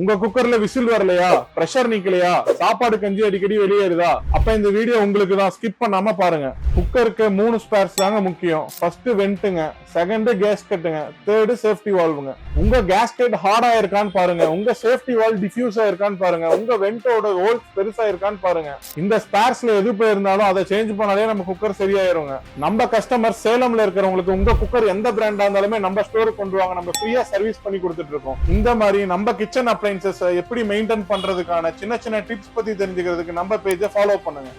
உங்க குக்கர்ல விசில் வரலையா, பிரஷர் நிக்கலையா, சாப்பாடு கஞ்சி அடிக்கடி வெளியேறுதா, அப்ப இந்த வீடியோ உங்களுக்கு தான். ஸ்கிப் பண்ணாம பாருங்க. குக்கருக்கு 3 ஸ்பேர்ஸ் தாங்க முக்கியம். ஃபர்ஸ்ட் வென்ட்டுங்க, செகண்ட் கேஸ்கெட்டுங்க, தேர்டு சேஃப்டி வால்வுங்க. உங்க கேஸ்கெட் ஹார்டா இருக்கான்னு பாருங்க, உங்க சேஃப்டி வால்வ் டிஃப்யூஸா இருக்கான்னு பாருங்க, உங்க வென்ட்டோட ஹோல்ஸ் பெருசா இருக்கான்னு பாருங்க. இந்த ஸ்பேர்ஸ்ல எது போயிருந்தாலும் அதை சேஞ்ச் பண்ணாலே நம்ம குக்கர் சரியாயிருங்க. நம்ம கஸ்டமர் சேலம்ல இருக்கிறவங்களுக்கு உங்க குக்கர் எந்த பிராண்டா இருந்தாலுமே நம்ம ஸ்டோருக்கு கொண்டு வாங்க, நம்ம ஃப்ரீயா சர்வீஸ் பண்ணி கொடுத்துட்டு இருக்கோம். இந்த மாதிரி நம்ம கிச்சன் அப்ளைன்சஸ் எப்படி மெயின்டைன் பண்றதுக்கான சின்ன சின்ன டிப்ஸ் பத்தி தெரிஞ்சுக்கிறதுக்கு நம்ம பேஜை ஃபாலோ பண்ணுங்க.